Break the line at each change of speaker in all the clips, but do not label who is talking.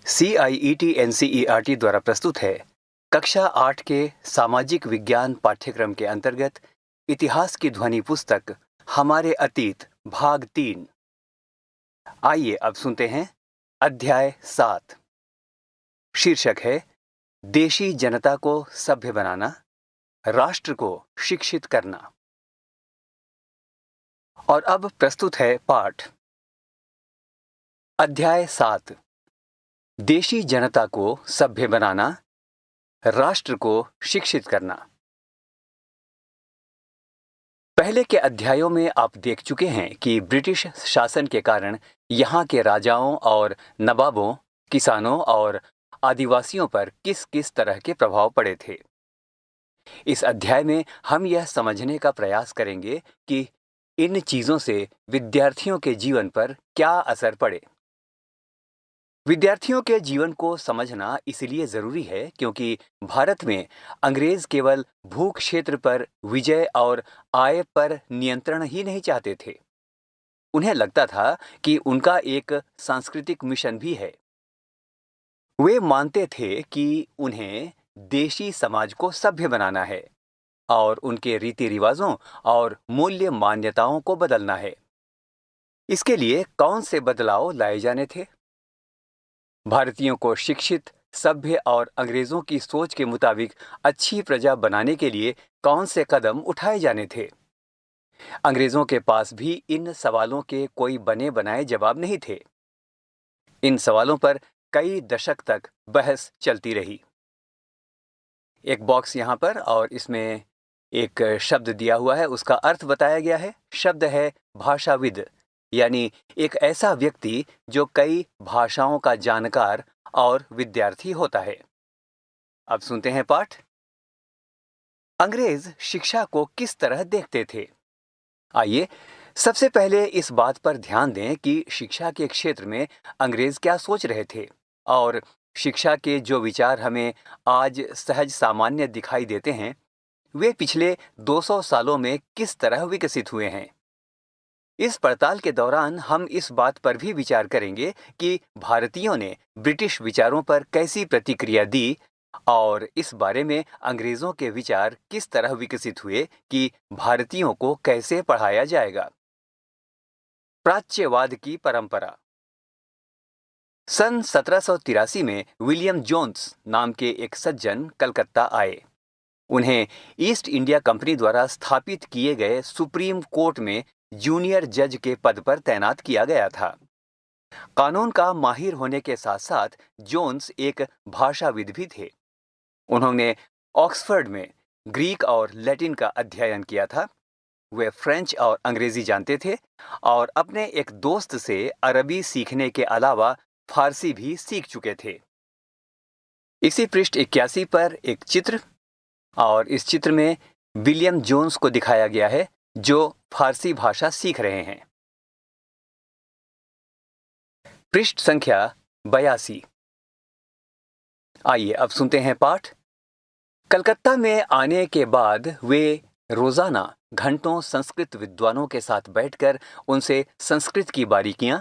CIET NCERT द्वारा प्रस्तुत है। कक्षा 8 के सामाजिक विज्ञान पाठ्यक्रम के अंतर्गत इतिहास की ध्वनि पुस्तक हमारे अतीत भाग 3। आइए अब सुनते हैं अध्याय 7। शीर्षक है देशी जनता को सभ्य बनाना, राष्ट्र को शिक्षित करना। और अब प्रस्तुत है पाठ। अध्याय 7, देशी जनता को सभ्य बनाना, राष्ट्र को शिक्षित करना। पहले के अध्यायों में आप देख चुके हैं कि ब्रिटिश शासन के कारण यहाँ के राजाओं और नवाबों, किसानों और आदिवासियों पर किस किस तरह के प्रभाव पड़े थे। इस अध्याय में हम यह समझने का प्रयास करेंगे कि इन चीज़ों से विद्यार्थियों के जीवन पर क्या असर पड़े। विद्यार्थियों के जीवन को समझना इसलिए जरूरी है क्योंकि भारत में अंग्रेज केवल भू क्षेत्र पर विजय और आय पर नियंत्रण ही नहीं चाहते थे। उन्हें लगता था कि उनका एक सांस्कृतिक मिशन भी है। वे मानते थे कि उन्हें देशी समाज को सभ्य बनाना है और उनके रीति रिवाजों और मूल्य मान्यताओं को बदलना है। इसके लिए कौन से बदलाव लाए जाने थे? भारतीयों को शिक्षित, सभ्य और अंग्रेजों की सोच के मुताबिक अच्छी प्रजा बनाने के लिए कौन से कदम उठाए जाने थे? अंग्रेजों के पास भी इन सवालों के कोई बने बनाए जवाब नहीं थे। इन सवालों पर कई दशक तक बहस चलती रही। एक बॉक्स यहाँ पर और इसमें एक शब्द दिया हुआ है, उसका अर्थ बताया गया है। शब्द है भाषाविद, यानी एक ऐसा व्यक्ति जो कई भाषाओं का जानकार और विद्यार्थी होता है। अब सुनते हैं पाठ। अंग्रेज शिक्षा को किस तरह देखते थे? आइए सबसे पहले इस बात पर ध्यान दें कि शिक्षा के क्षेत्र में अंग्रेज क्या सोच रहे थे और शिक्षा के जो विचार हमें आज सहज सामान्य दिखाई देते हैं, वे पिछले 200 सालों में किस तरह विकसित हुए हैं। इस पड़ताल के दौरान हम इस बात पर भी विचार करेंगे कि भारतीयों ने ब्रिटिश विचारों पर कैसी प्रतिक्रिया दी और इस बारे में अंग्रेजों के विचार किस तरह विकसित हुए कि भारतीयों को कैसे पढ़ाया जाएगा। प्राच्यवाद की परंपरा। सन 1783 में विलियम जोन्स नाम के एक सज्जन कलकत्ता आए। उन्हें ईस्ट इंडिया कंपनी द्वारा स्थापित किए गए सुप्रीम कोर्ट में जूनियर जज के पद पर तैनात किया गया था। कानून का माहिर होने के साथ साथ जोन्स एक भाषाविद भी थे। उन्होंने ऑक्सफोर्ड में ग्रीक और लैटिन का अध्ययन किया था। वे फ्रेंच और अंग्रेजी जानते थे और अपने एक दोस्त से अरबी सीखने के अलावा फारसी भी सीख चुके थे। इसी पृष्ठ 81 पर एक चित्र, और इस चित्र में विलियम जोन्स को दिखाया गया है जो फारसी भाषा सीख रहे हैं। पृष्ठ संख्या 82। आइए अब सुनते हैं पाठ। कलकत्ता में आने के बाद वे रोजाना घंटों संस्कृत विद्वानों के साथ बैठकर उनसे संस्कृत की बारीकियां,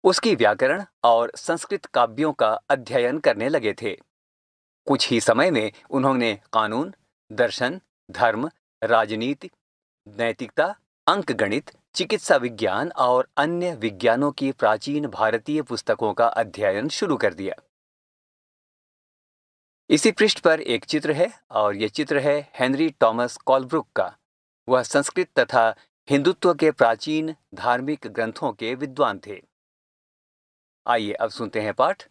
उसकी व्याकरण और संस्कृत काव्यों का अध्ययन करने लगे थे। कुछ ही समय में उन्होंने कानून, दर्शन, धर्म, राजनीति, नैतिकता, अंकगणित, चिकित्सा विज्ञान और अन्य विज्ञानों की प्राचीन भारतीय पुस्तकों का अध्ययन शुरू कर दिया। इसी पृष्ठ पर एक चित्र है और यह चित्र है हेनरी थॉमस कोलब्रुक का। वह संस्कृत तथा हिंदुत्व के प्राचीन धार्मिक ग्रंथों के विद्वान थे। आइए अब सुनते हैं पाठ।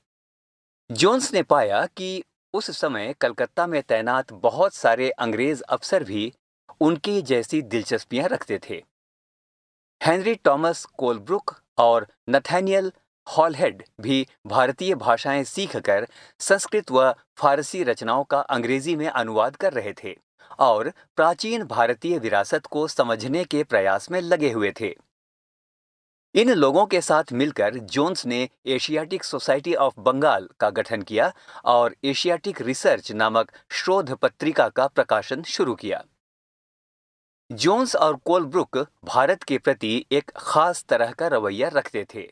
जोन्स ने पाया कि उस समय कलकत्ता में तैनात बहुत सारे अंग्रेज अफसर भी उनकी जैसी दिलचस्पियां रखते थे। हेनरी थॉमस कोलब्रुक और नथानियल हॉलहेड भी भारतीय भाषाएं सीखकर संस्कृत व फारसी रचनाओं का अंग्रेजी में अनुवाद कर रहे थे और प्राचीन भारतीय विरासत को समझने के प्रयास में लगे हुए थे। इन लोगों के साथ मिलकर जोन्स ने एशियाटिक सोसाइटी ऑफ बंगाल का गठन किया और एशियाटिक रिसर्च नामक शोध पत्रिका का प्रकाशन शुरू किया। जोन्स और कोलब्रुक भारत के प्रति एक खास तरह का रवैया रखते थे।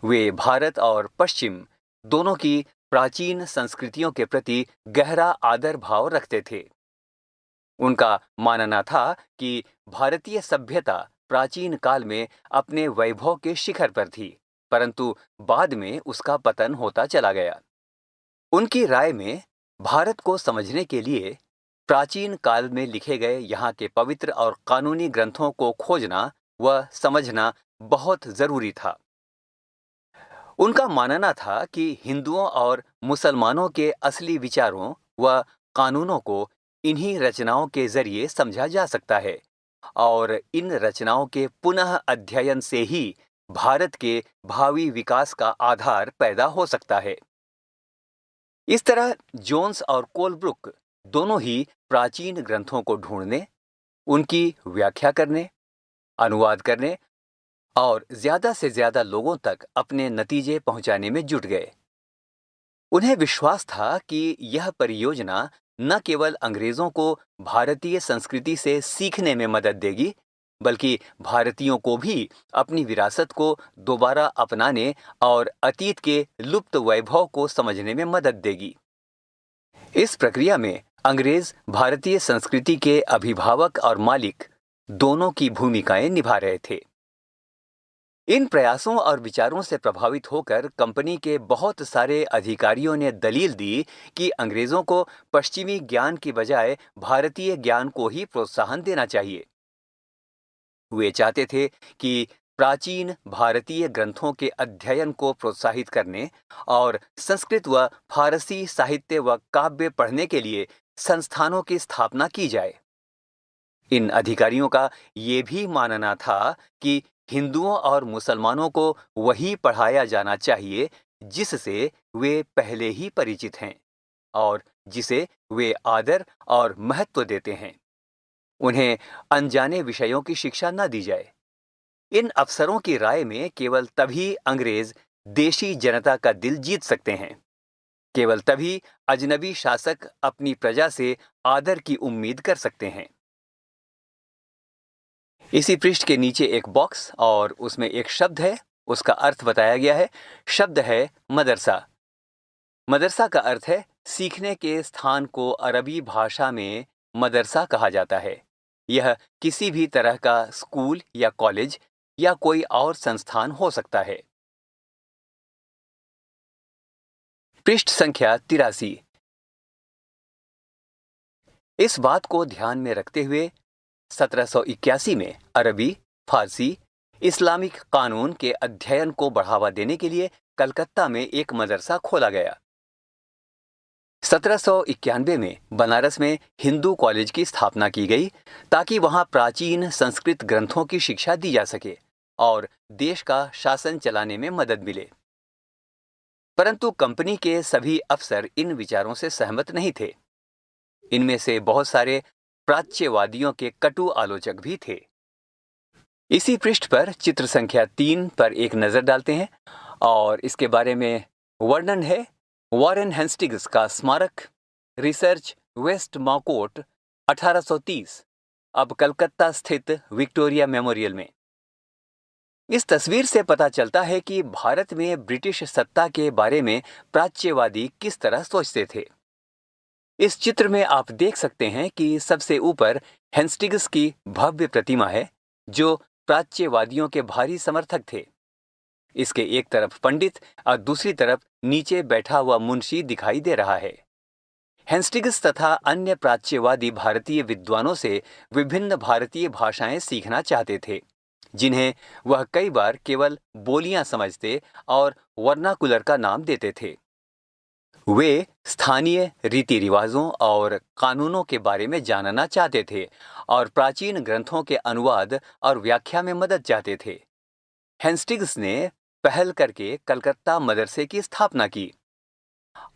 वे भारत और पश्चिम दोनों की प्राचीन संस्कृतियों के प्रति गहरा आदर भाव रखते थे। उनका मानना था कि भारतीय सभ्यता प्राचीन काल में अपने वैभव के शिखर पर थी, परंतु बाद में उसका पतन होता चला गया। उनकी राय में भारत को समझने के लिए प्राचीन काल में लिखे गए यहाँ के पवित्र और कानूनी ग्रंथों को खोजना व समझना बहुत जरूरी था। उनका मानना था कि हिंदुओं और मुसलमानों के असली विचारों व कानूनों को इन्हीं रचनाओं के जरिए समझा जा सकता है और इन रचनाओं के पुनः अध्ययन से ही भारत के भावी विकास का आधार पैदा हो सकता है। इस तरह जोन्स और कोलब्रुक दोनों ही प्राचीन ग्रंथों को ढूंढने, उनकी व्याख्या करने, अनुवाद करने और ज्यादा से ज्यादा लोगों तक अपने नतीजे पहुंचाने में जुट गए। उन्हें विश्वास था कि यह परियोजना न केवल अंग्रेजों को भारतीय संस्कृति से सीखने में मदद देगी, बल्कि भारतीयों को भी अपनी विरासत को दोबारा अपनाने और अतीत के लुप्त वैभव को समझने में मदद देगी। इस प्रक्रिया में अंग्रेज भारतीय संस्कृति के अभिभावक और मालिक दोनों की भूमिकाएं निभा रहे थे। इन प्रयासों और विचारों से प्रभावित होकर कंपनी के बहुत सारे अधिकारियों ने दलील दी कि अंग्रेजों को पश्चिमी ज्ञान की बजाय भारतीय ज्ञान को ही प्रोत्साहन देना चाहिए। वे चाहते थे कि प्राचीन भारतीय ग्रंथों के अध्ययन को प्रोत्साहित करने और संस्कृत व फारसी साहित्य व काव्य पढ़ने के लिए संस्थानों की स्थापना की जाए। इन अधिकारियों का ये भी मानना था कि हिंदुओं और मुसलमानों को वही पढ़ाया जाना चाहिए जिससे वे पहले ही परिचित हैं और जिसे वे आदर और महत्व देते हैं। उन्हें अनजाने विषयों की शिक्षा न दी जाए। इन अफसरों की राय में केवल तभी अंग्रेज देशी जनता का दिल जीत सकते हैं, केवल तभी अजनबी शासक अपनी प्रजा से आदर की उम्मीद कर सकते हैं। इसी पृष्ठ के नीचे एक बॉक्स और उसमें एक शब्द है, उसका अर्थ बताया गया है। शब्द है मदरसा। मदरसा का अर्थ है सीखने के स्थान को अरबी भाषा में मदरसा कहा जाता है। यह किसी भी तरह का स्कूल या कॉलेज या कोई और संस्थान हो सकता है। पृष्ठ संख्या 83। इस बात को ध्यान में रखते हुए 1781 में अरबी, फारसी, इस्लामिक कानून के अध्ययन को बढ़ावा देने के लिए कलकत्ता में एक मदरसा खोला गया। 1791 में बनारस में हिंदू कॉलेज की स्थापना की गई ताकि वहां प्राचीन संस्कृत ग्रंथों की शिक्षा दी जा सके और देश का शासन चलाने में मदद मिले। परंतु कंपनी के सभी अफसर इन विचारों से सहमत नहीं थे। इनमें से बहुत सारे प्राच्यवादियों के कटु आलोचक भी थे। इसी पृष्ठ पर चित्र संख्या 3 पर एक नजर डालते हैं और इसके बारे में वर्णन है वॉरेन हेस्टिंग्स का स्मारक रिसर्च वेस्ट मॉकोट 1830, अब कलकत्ता स्थित विक्टोरिया मेमोरियल में। इस तस्वीर से पता चलता है कि भारत में ब्रिटिश सत्ता के बारे में प्राच्यवादी किस तरह सोचते थे। इस चित्र में आप देख सकते हैं कि सबसे ऊपर हेस्टिंग्स की भव्य प्रतिमा है जो प्राच्यवादियों के भारी समर्थक थे। इसके एक तरफ पंडित और दूसरी तरफ नीचे बैठा हुआ मुंशी दिखाई दे रहा है। हेस्टिंग्स तथा अन्य प्राच्यवादी भारतीय विद्वानों से विभिन्न भारतीय भाषाएं सीखना चाहते थे, जिन्हें वह कई बार केवल बोलियां समझते और वर्नाकुलर का नाम देते थे। वे स्थानीय रीति रिवाजों और कानूनों के बारे में जानना चाहते थे और प्राचीन ग्रंथों के अनुवाद और व्याख्या में मदद चाहते थे। हेस्टिंग्स ने पहल करके कलकत्ता मदरसे की स्थापना की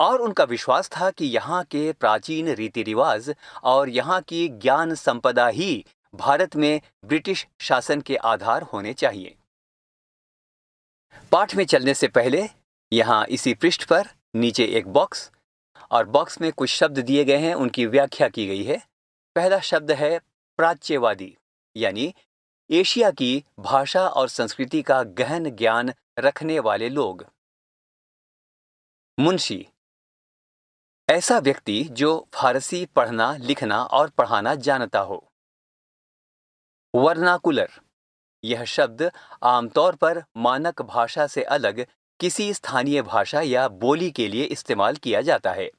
और उनका विश्वास था कि यहाँ के प्राचीन रीति रिवाज और यहाँ की ज्ञान संपदा ही भारत में ब्रिटिश शासन के आधार होने चाहिए। पाठ में चलने से पहले यहाँ इसी पृष्ठ पर नीचे एक बॉक्स और बॉक्स में कुछ शब्द दिए गए हैं, उनकी व्याख्या की गई है। पहला शब्द है प्राच्यवादी, यानी एशिया की भाषा और संस्कृति का गहन ज्ञान रखने वाले लोग। मुंशी, ऐसा व्यक्ति जो फारसी पढ़ना, लिखना और पढ़ाना जानता हो। वर्नाकुलर, यह शब्द आमतौर पर मानक भाषा से अलग किसी स्थानीय भाषा या बोली के लिए इस्तेमाल किया जाता है।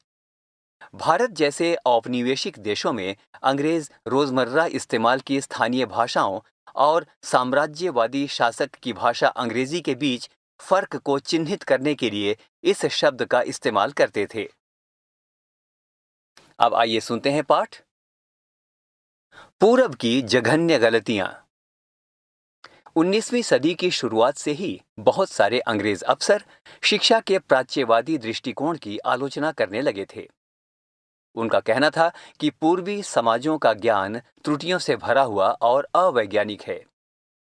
भारत जैसे औपनिवेशिक देशों में अंग्रेज रोजमर्रा इस्तेमाल की स्थानीय भाषाओं और साम्राज्यवादी शासक की भाषा अंग्रेजी के बीच फर्क को चिन्हित करने के लिए इस शब्द का इस्तेमाल करते थे। अब आइए सुनते हैं पाठ। पूरब की जघन्य गलतियां। 19वीं सदी की शुरुआत से ही बहुत सारे अंग्रेज अफसर शिक्षा के प्राच्यवादी दृष्टिकोण की आलोचना करने लगे थे। उनका कहना था कि पूर्वी समाजों का ज्ञान त्रुटियों से भरा हुआ और अवैज्ञानिक है।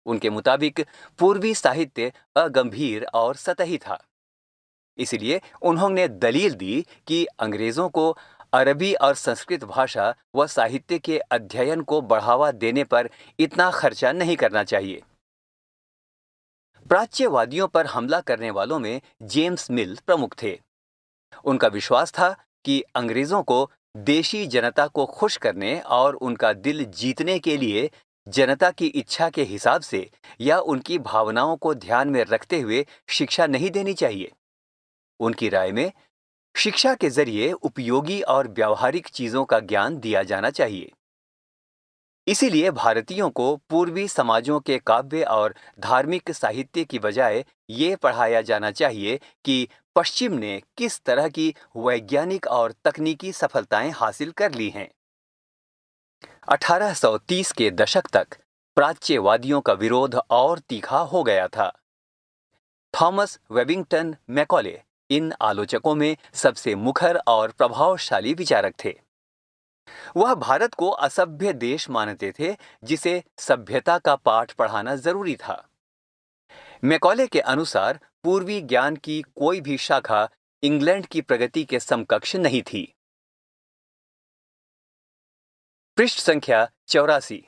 उनके मुताबिक पूर्वी साहित्य अगंभीर और सतही था। इसलिए उन्होंने दलील दी कि अंग्रेजों को अरबी और संस्कृत भाषा व साहित्य के अध्ययन को बढ़ावा देने पर इतना खर्चा नहीं करना चाहिए। प्राच्यवादियों पर हमला करने वालों में जेम्स मिल प्रमुख थे। उनका विश्वास था कि अंग्रेजों को देशी जनता को खुश करने और उनका दिल जीतने के लिए जनता की इच्छा के हिसाब से या उनकी भावनाओं को ध्यान में रखते हुए शिक्षा नहीं देनी चाहिए। उनकी राय में शिक्षा के जरिए उपयोगी और व्यावहारिक चीजों का ज्ञान दिया जाना चाहिए। इसीलिए भारतीयों को पूर्वी समाजों के काव्य और धार्मिक साहित्य की बजाय ये पढ़ाया जाना चाहिए कि पश्चिम ने किस तरह की वैज्ञानिक और तकनीकी सफलताएं हासिल कर ली हैं। 1830 के दशक तक प्राच्यवादियों का विरोध और तीखा हो गया था। थॉमस वेबिंगटन मैकॉले इन आलोचकों में सबसे मुखर और प्रभावशाली विचारक थे। वह भारत को असभ्य देश मानते थे जिसे सभ्यता का पाठ पढ़ाना जरूरी था। मैकॉले के अनुसार पूर्वी ज्ञान की कोई भी शाखा इंग्लैंड की प्रगति के समकक्ष नहीं थी। पृष्ठ संख्या 84।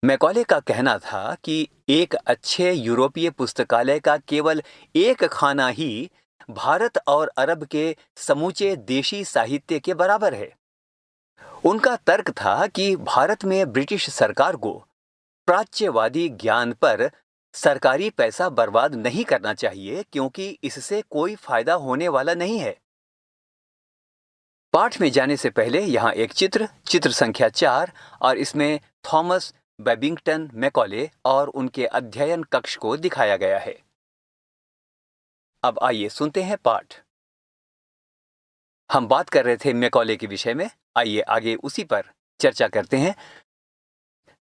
मैकॉले का कहना था कि एक अच्छे यूरोपीय पुस्तकालय का केवल एक खाना ही भारत और अरब के समूचे देशी साहित्य के बराबर है। उनका तर्क था कि भारत में ब्रिटिश सरकार को प्राच्यवादी ज्ञान पर सरकारी पैसा बर्बाद नहीं करना चाहिए क्योंकि इससे कोई फायदा होने वाला नहीं है। पाठ में जाने से पहले यहाँ एक चित्र संख्या 4 और इसमें थॉमस बेबिंगटन मैकॉले और उनके अध्ययन कक्ष को दिखाया गया है। अब आइए सुनते हैं पाठ। हम बात कर रहे थे मैकॉले के विषय में, आइए आगे उसी पर चर्चा करते हैं।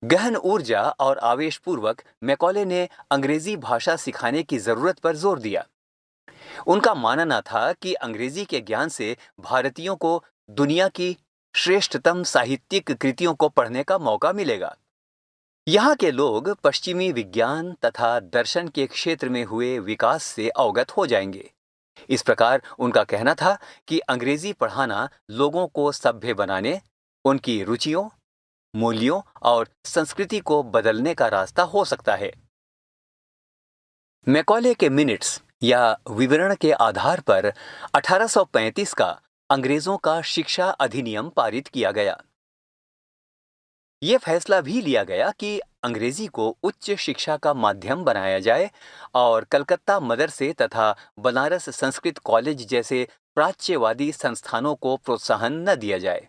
गहन ऊर्जा और आवेशपूर्वक मैकॉले ने अंग्रेजी भाषा सिखाने की जरूरत पर जोर दिया। उनका मानना था कि अंग्रेजी के ज्ञान से भारतीयों को दुनिया की श्रेष्ठतम साहित्यिक कृतियों को पढ़ने का मौका मिलेगा। यहाँ के लोग पश्चिमी विज्ञान तथा दर्शन के क्षेत्र में हुए विकास से अवगत हो जाएंगे। इस प्रकार उनका कहना था कि अंग्रेजी पढ़ाना लोगों को सभ्य बनाने, उनकी रुचियों, मूल्यों और संस्कृति को बदलने का रास्ता हो सकता है। मैकॉले के मिनट्स या विवरण के आधार पर 1835 का अंग्रेजों का शिक्षा अधिनियम पारित किया गया। यह फैसला भी लिया गया कि अंग्रेजी को उच्च शिक्षा का माध्यम बनाया जाए और कलकत्ता मदरसे तथा बनारस संस्कृत कॉलेज जैसे प्राच्यवादी संस्थानों को प्रोत्साहन न दिया जाए।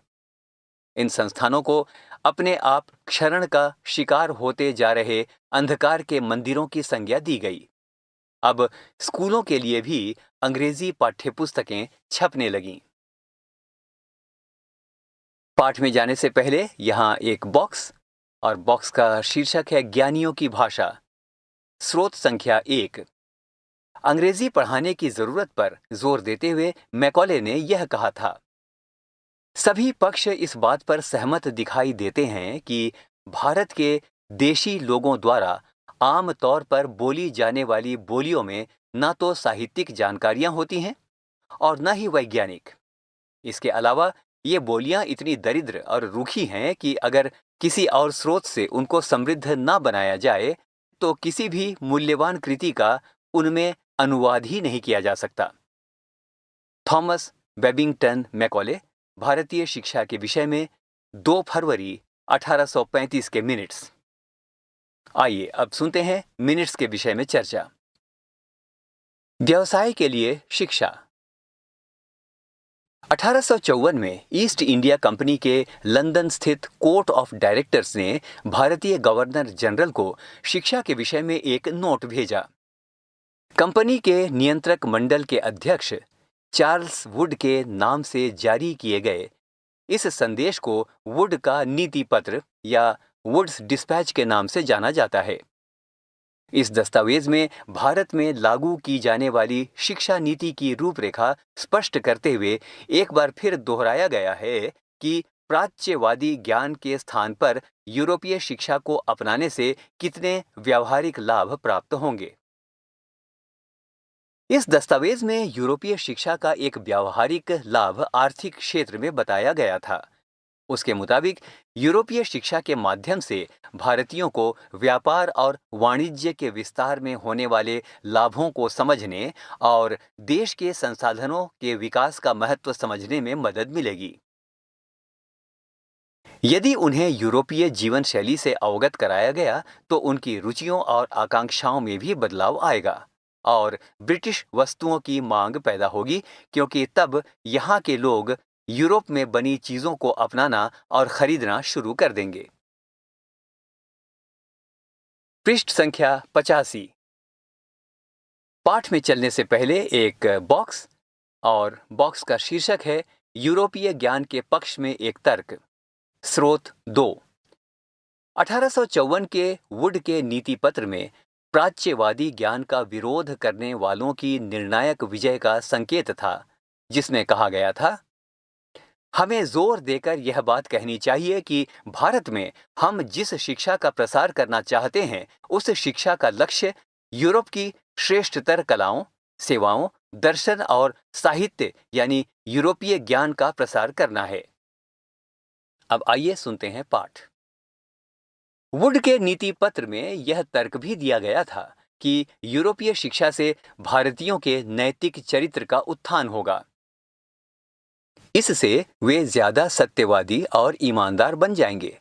इन संस्थानों को अपने आप क्षरण का शिकार होते जा रहे अंधकार के मंदिरों की संज्ञा दी गई। अब स्कूलों के लिए भी अंग्रेजी पाठ्यपुस्तकें छपने लगीं। पाठ में जाने से पहले यहाँ एक बॉक्स और बॉक्स का शीर्षक है ज्ञानियों की भाषा। स्रोत संख्या 1। अंग्रेजी पढ़ाने की जरूरत पर जोर देते हुए मैकॉले ने यह कहा था, सभी पक्ष इस बात पर सहमत दिखाई देते हैं कि भारत के देशी लोगों द्वारा आम तौर पर बोली जाने वाली बोलियों में न तो साहित्यिक जानकारियां होती हैं और न ही वैज्ञानिक। इसके अलावा ये बोलियां इतनी दरिद्र और रूखी हैं कि अगर किसी और स्रोत से उनको समृद्ध न बनाया जाए तो किसी भी मूल्यवान कृति का उनमें अनुवाद ही नहीं किया जा सकता। थॉमस बेबिंगटन मैकॉले भारतीय शिक्षा के विषय में 2 फरवरी 1835 के मिनट्स। आइए अब सुनते हैं मिनट्स के विषय में चर्चा। व्यवसाय के लिए शिक्षा। 1854 में ईस्ट इंडिया कंपनी के लंदन स्थित कोर्ट ऑफ डायरेक्टर्स ने भारतीय गवर्नर जनरल को शिक्षा के विषय में एक नोट भेजा। कंपनी के नियंत्रक मंडल के अध्यक्ष चार्ल्स वुड के नाम से जारी किए गए इस संदेश को वुड का नीति पत्र या वुड्स डिस्पैच के नाम से जाना जाता है। इस दस्तावेज में भारत में लागू की जाने वाली शिक्षा नीति की रूपरेखा स्पष्ट करते हुए एक बार फिर दोहराया गया है कि प्राच्यवादी ज्ञान के स्थान पर यूरोपीय शिक्षा को अपनाने से कितने व्यावहारिक लाभ प्राप्त होंगे। इस दस्तावेज में यूरोपीय शिक्षा का एक व्यावहारिक लाभ आर्थिक क्षेत्र में बताया गया था। उसके मुताबिक यूरोपीय शिक्षा के माध्यम से भारतीयों को व्यापार और वाणिज्य के विस्तार में होने वाले लाभों को समझने और देश के संसाधनों के विकास का महत्व समझने में मदद मिलेगी। यदि उन्हें यूरोपीय जीवन शैली से अवगत कराया गया तो उनकी रुचियों और आकांक्षाओं में भी बदलाव आएगा और ब्रिटिश वस्तुओं की मांग पैदा होगी, क्योंकि तब यहाँ के लोग यूरोप में बनी चीजों को अपनाना और खरीदना शुरू कर देंगे। पृष्ठ संख्या 85। पाठ में चलने से पहले एक बॉक्स, और बॉक्स का शीर्षक है यूरोपीय ज्ञान के पक्ष में एक तर्क। स्रोत 2। 1854 के वुड के नीति पत्र में प्राच्यवादी ज्ञान का विरोध करने वालों की निर्णायक विजय का संकेत था, जिसमें कहा गया था, हमें जोर देकर यह बात कहनी चाहिए कि भारत में हम जिस शिक्षा का प्रसार करना चाहते हैं उस शिक्षा का लक्ष्य यूरोप की श्रेष्ठतर कलाओं, सेवाओं, दर्शन और साहित्य यानी यूरोपीय ज्ञान का प्रसार करना है। अब आइए सुनते हैं पाठ। वुड के नीति पत्र में यह तर्क भी दिया गया था कि यूरोपीय शिक्षा से भारतीयों के नैतिक चरित्र का उत्थान होगा। इससे वे ज्यादा सत्यवादी और ईमानदार बन जाएंगे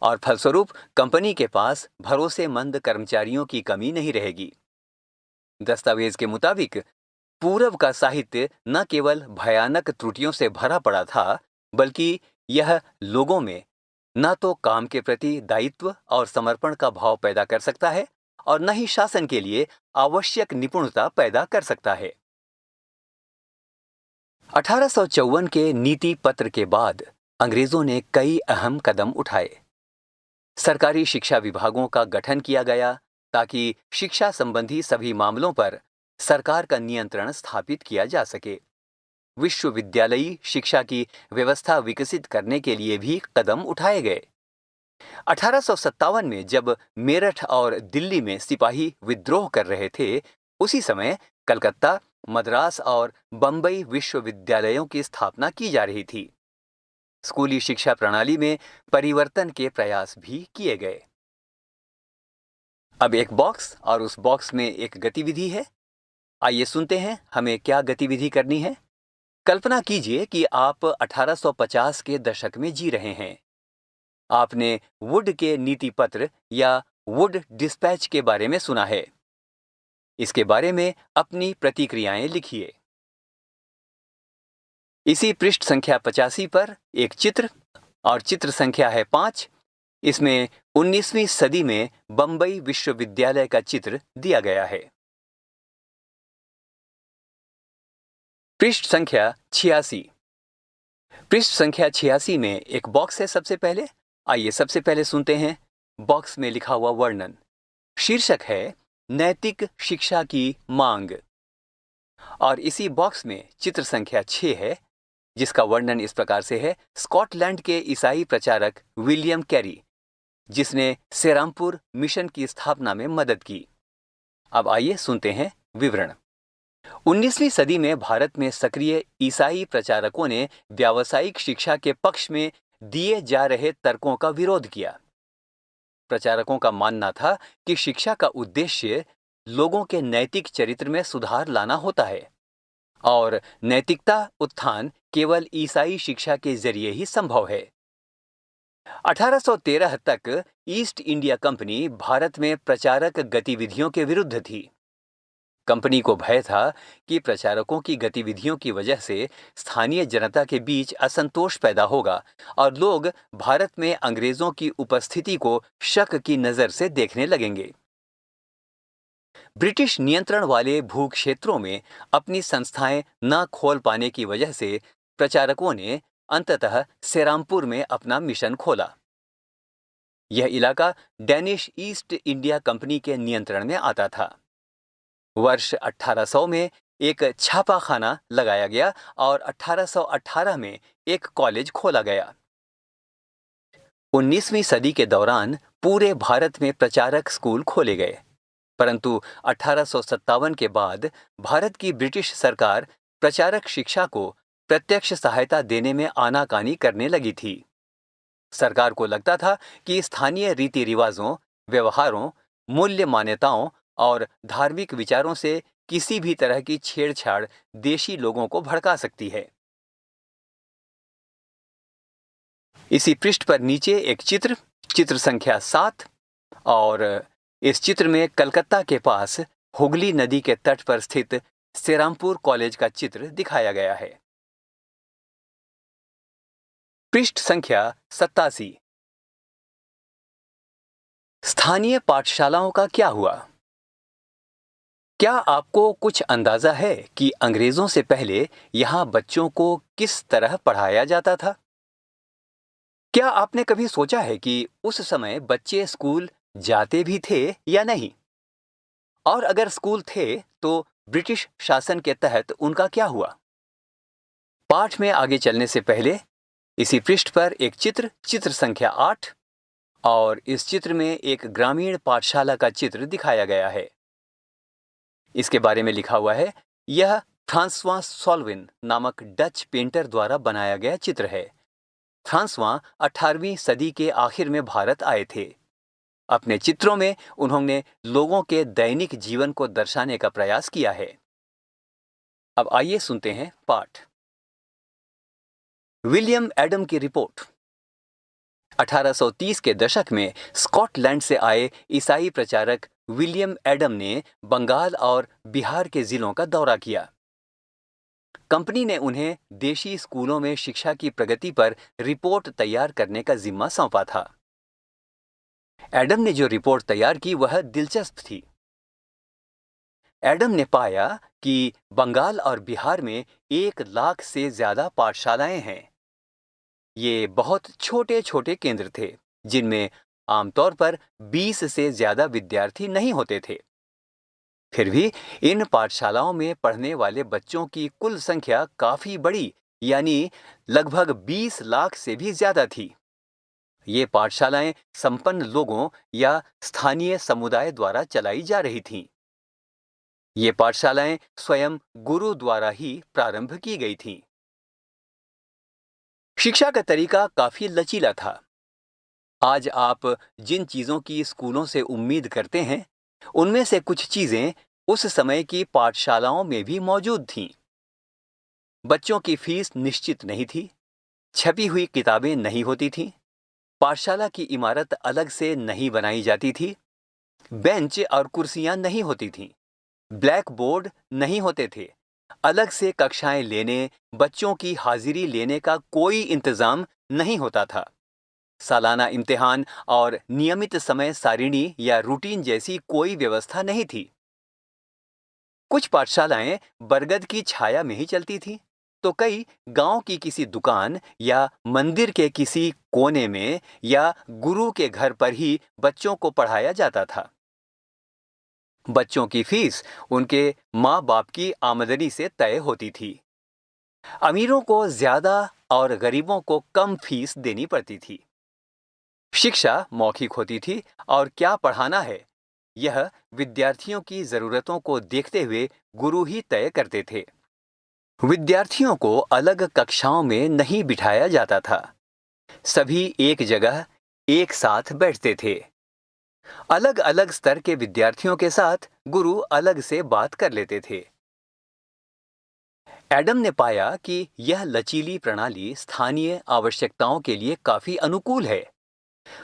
और फलस्वरूप कंपनी के पास भरोसेमंद कर्मचारियों की कमी नहीं रहेगी। दस्तावेज के मुताबिक पूर्व का साहित्य न केवल भयानक त्रुटियों से भरा पड़ा था, बल्कि यह लोगों में न तो काम के प्रति दायित्व और समर्पण का भाव पैदा कर सकता है और न ही शासन के लिए आवश्यक निपुणता पैदा कर सकता है। 1854 के नीति पत्र के बाद अंग्रेजों ने कई अहम कदम उठाए। सरकारी शिक्षा विभागों का गठन किया गया ताकि शिक्षा संबंधी सभी मामलों पर सरकार का नियंत्रण स्थापित किया जा सके। विश्वविद्यालयी शिक्षा की व्यवस्था विकसित करने के लिए भी कदम उठाए गए। 1857 में जब मेरठ और दिल्ली में सिपाही विद्रोह कर रहे थे, उसी समय कलकत्ता, मद्रास और बंबई विश्वविद्यालयों की स्थापना की जा रही थी। स्कूली शिक्षा प्रणाली में परिवर्तन के प्रयास भी किए गए। अब एक बॉक्स और उस बॉक्स में एक गतिविधि है। आइए सुनते हैं हमें क्या गतिविधि करनी है। कल्पना कीजिए कि आप 1850 के दशक में जी रहे हैं। आपने वुड के नीति पत्र या वुड डिस्पैच के बारे में सुना है। इसके बारे में अपनी प्रतिक्रियाएं लिखिए। इसी पृष्ठ संख्या 85 पर एक चित्र और चित्र संख्या है 5। इसमें 19वीं सदी में बंबई विश्वविद्यालय का चित्र दिया गया है। पृष्ठ संख्या 86। पृष्ठ संख्या 86 में एक बॉक्स है। सबसे पहले आइए सबसे पहले सुनते हैं बॉक्स में लिखा हुआ वर्णन। शीर्षक है नैतिक शिक्षा की मांग और इसी बॉक्स में चित्र संख्या 6 है, जिसका वर्णन इस प्रकार से है। स्कॉटलैंड के ईसाई प्रचारक विलियम कैरी, जिसने सेरामपुर मिशन की स्थापना में मदद की। अब आइए सुनते हैं विवरण। 19वीं सदी में भारत में सक्रिय ईसाई प्रचारकों ने व्यावसायिक शिक्षा के पक्ष में दिए जा रहे तर्कों का विरोध किया। प्रचारकों का मानना था कि शिक्षा का उद्देश्य लोगों के नैतिक चरित्र में सुधार लाना होता है और नैतिकता उत्थान केवल ईसाई शिक्षा के जरिए ही संभव है। 1813 तक ईस्ट इंडिया कंपनी भारत में प्रचारक गतिविधियों के विरुद्ध थी। कंपनी को भय था कि प्रचारकों की गतिविधियों की वजह से स्थानीय जनता के बीच असंतोष पैदा होगा और लोग भारत में अंग्रेजों की उपस्थिति को शक की नजर से देखने लगेंगे। ब्रिटिश नियंत्रण वाले भूक्षेत्रों में अपनी संस्थाएं न खोल पाने की वजह से प्रचारकों ने अंततः सेरामपुर में अपना मिशन खोला। यह इलाका डेनिश ईस्ट इंडिया कंपनी के नियंत्रण में आता था। वर्ष 1800 में एक छापाखाना लगाया गया और 1818 में एक कॉलेज खोला गया। 19वीं सदी के दौरान पूरे भारत में प्रचारक स्कूल खोले गए, परंतु 1857 के बाद भारत की ब्रिटिश सरकार प्रचारक शिक्षा को प्रत्यक्ष सहायता देने में आनाकानी करने लगी थी। सरकार को लगता था कि स्थानीय रीति रिवाजों, व्यवहारों, मूल्य मान्यताओं और धार्मिक विचारों से किसी भी तरह की छेड़छाड़ देशी लोगों को भड़का सकती है। इसी पृष्ठ पर नीचे एक चित्र संख्या 7, और इस चित्र में कलकत्ता के पास हुगली नदी के तट पर स्थित सेरामपुर कॉलेज का चित्र दिखाया गया है। पृष्ठ संख्या 87। स्थानीय पाठशालाओं का क्या हुआ? क्या आपको कुछ अंदाजा है कि अंग्रेजों से पहले यहां बच्चों को किस तरह पढ़ाया जाता था? क्या आपने कभी सोचा है कि उस समय बच्चे स्कूल जाते भी थे या नहीं? और अगर स्कूल थे तो ब्रिटिश शासन के तहत उनका क्या हुआ? पाठ में आगे चलने से पहले इसी पृष्ठ पर एक चित्र संख्या 8, और इस चित्र में एक ग्रामीण पाठशाला का चित्र दिखाया गया है। इसके बारे में लिखा हुआ है, यह फ्रांसवा सोल्विन नामक डच पेंटर द्वारा बनाया गया चित्र है। फ्रांसवा 18वीं सदी के आखिर में भारत आए थे। अपने चित्रों में उन्होंने लोगों के दैनिक जीवन को दर्शाने का प्रयास किया है। अब आइए सुनते हैं पाठ। विलियम एडम की रिपोर्ट। 1830 के दशक में स्कॉटलैंड से आए ईसाई प्रचारक विलियम एडम ने बंगाल और बिहार के जिलों का दौरा किया। कंपनी ने उन्हें देशी स्कूलों में शिक्षा की प्रगति पर रिपोर्ट तैयार करने का जिम्मा सौंपा था। एडम ने जो रिपोर्ट तैयार की वह दिलचस्प थी। एडम ने पाया कि बंगाल और बिहार में 1 लाख से ज्यादा पाठशालाएं हैं। ये बहुत छोटे छोटे केंद्र थे जिनमें आमतौर पर 20 से ज्यादा विद्यार्थी नहीं होते थे। फिर भी इन पाठशालाओं में पढ़ने वाले बच्चों की कुल संख्या काफी बड़ी, यानी लगभग 20 लाख से भी ज्यादा थी। ये पाठशालाएं संपन्न लोगों या स्थानीय समुदाय द्वारा चलाई जा रही थीं। ये पाठशालाएं स्वयं गुरु द्वारा ही प्रारंभ की गई थीं। शिक्षा का तरीका काफी लचीला था। आज आप जिन चीजों की स्कूलों से उम्मीद करते हैं, उनमें से कुछ चीजें उस समय की पाठशालाओं में भी मौजूद थीं। बच्चों की फीस निश्चित नहीं थी, छपी हुई किताबें नहीं होती थीं, पाठशाला की इमारत अलग से नहीं बनाई जाती थी, बेंच और कुर्सियां नहीं होती थीं, ब्लैक बोर्ड नहीं होते थे, अलग से कक्षाएं लेने, बच्चों की हाजिरी लेने का कोई इंतजाम नहीं होता था। सालाना इम्तिहान और नियमित समय सारिणी या रूटीन जैसी कोई व्यवस्था नहीं थी। कुछ पाठशालाएं बरगद की छाया में ही चलती थीं, तो कई गांव की किसी दुकान या मंदिर के किसी कोने में या गुरु के घर पर ही बच्चों को पढ़ाया जाता था। बच्चों की फीस उनके माँ बाप की आमदनी से तय होती थी। अमीरों को ज्यादा और गरीबों को कम फीस देनी पड़ती थी। शिक्षा मौखिक होती थी और क्या पढ़ाना है यह विद्यार्थियों की जरूरतों को देखते हुए गुरु ही तय करते थे। विद्यार्थियों को अलग कक्षाओं में नहीं बिठाया जाता था। सभी एक जगह एक साथ बैठते थे। अलग अलग स्तर के विद्यार्थियों के साथ गुरु अलग से बात कर लेते थे। एडम ने पाया कि यह लचीली प्रणाली स्थानीय आवश्यकताओं के लिए काफी अनुकूल है।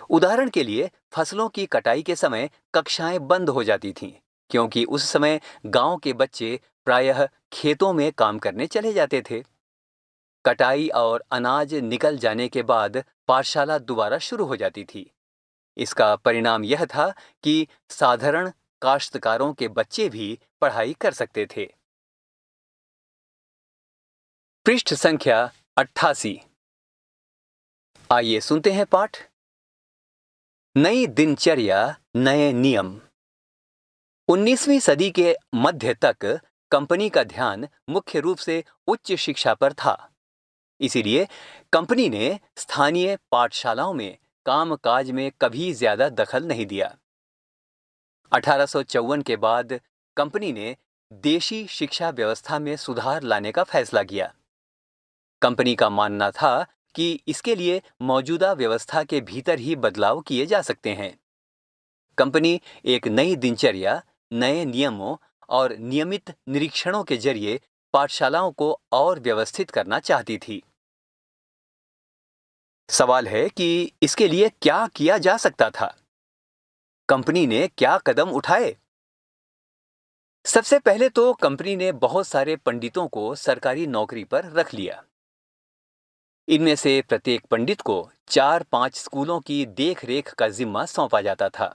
उदाहरण के लिए फसलों की कटाई के समय कक्षाएं बंद हो जाती थीं, क्योंकि उस समय गांव के बच्चे प्रायः खेतों में काम करने चले जाते थे। कटाई और अनाज निकल जाने के बाद पाठशाला दोबारा शुरू हो जाती थी। इसका परिणाम यह था कि साधारण काश्तकारों के बच्चे भी पढ़ाई कर सकते थे। पृष्ठ संख्या 88। आइए सुनते हैं पाठ। नई दिनचर्या, नए नियम। 19वीं सदी के मध्य तक कंपनी का ध्यान मुख्य रूप से उच्च शिक्षा पर था। इसीलिए कंपनी ने स्थानीय पाठशालाओं में कामकाज में कभी ज्यादा दखल नहीं दिया। 1854 के बाद कंपनी ने देशी शिक्षा व्यवस्था में सुधार लाने का फैसला किया। कंपनी का मानना था कि इसके लिए मौजूदा व्यवस्था के भीतर ही बदलाव किए जा सकते हैं। कंपनी एक नई दिनचर्या, नए नियमों और नियमित निरीक्षणों के जरिए पाठशालाओं को और व्यवस्थित करना चाहती थी। सवाल है कि इसके लिए क्या किया जा सकता था? कंपनी ने क्या कदम उठाए? सबसे पहले तो कंपनी ने बहुत सारे पंडितों को सरकारी नौकरी पर रख लिया। इनमें से प्रत्येक पंडित को 4-5 स्कूलों की देखरेख का जिम्मा सौंपा जाता था।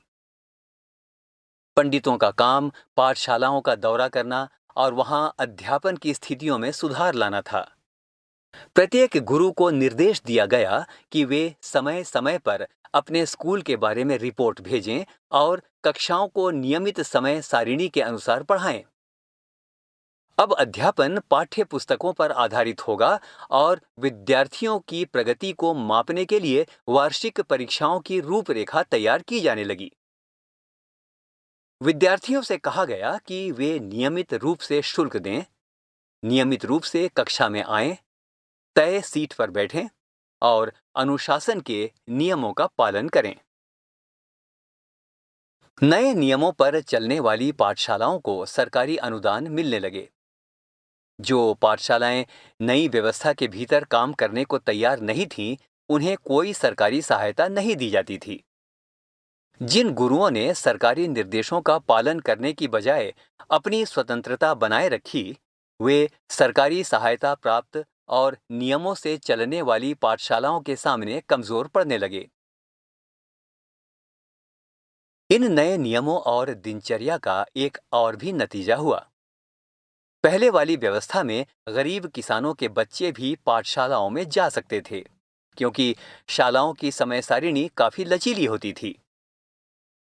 पंडितों का काम पाठशालाओं का दौरा करना और वहां अध्यापन की स्थितियों में सुधार लाना था। प्रत्येक गुरु को निर्देश दिया गया कि वे समय समय पर अपने स्कूल के बारे में रिपोर्ट भेजें और कक्षाओं को नियमित समय सारिणी के अनुसार पढ़ाएं। अब अध्यापन पाठ्य पुस्तकों पर आधारित होगा और विद्यार्थियों की प्रगति को मापने के लिए वार्षिक परीक्षाओं की रूपरेखा तैयार की जाने लगी। विद्यार्थियों से कहा गया कि वे नियमित रूप से शुल्क दें, नियमित रूप से कक्षा में आएं, तय सीट पर बैठें और अनुशासन के नियमों का पालन करें। नए नियमों पर चलने वाली पाठशालाओं को सरकारी अनुदान मिलने लगे। जो पाठशालाएं नई व्यवस्था के भीतर काम करने को तैयार नहीं थीं, उन्हें कोई सरकारी सहायता नहीं दी जाती थी। जिन गुरुओं ने सरकारी निर्देशों का पालन करने की बजाय अपनी स्वतंत्रता बनाए रखी, वे सरकारी सहायता प्राप्त और नियमों से चलने वाली पाठशालाओं के सामने कमजोर पड़ने लगे। इन नए नियमों और दिनचर्या का एक और भी नतीजा हुआ। पहले वाली व्यवस्था में गरीब किसानों के बच्चे भी पाठशालाओं में जा सकते थे, क्योंकि शालाओं की समय सारिणी काफी लचीली होती थी।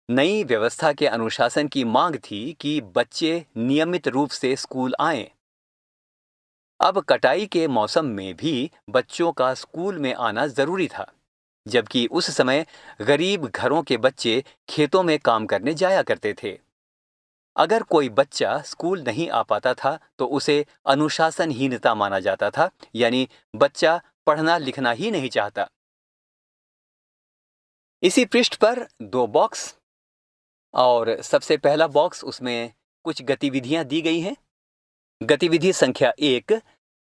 नई व्यवस्था के अनुशासन की मांग थी कि बच्चे नियमित रूप से स्कूल आएं। अब कटाई के मौसम में भी बच्चों का स्कूल में आना जरूरी था, जबकि उस समय गरीब घरों के बच्चे खेतों में काम करने जाया करते थे। अगर कोई बच्चा स्कूल नहीं आ पाता था तो उसे अनुशासनहीनता माना जाता था, यानी बच्चा पढ़ना लिखना ही नहीं चाहता। इसी पृष्ठ पर 2 बॉक्स और सबसे पहला बॉक्स, उसमें कुछ गतिविधियां दी गई हैं। गतिविधि संख्या 1,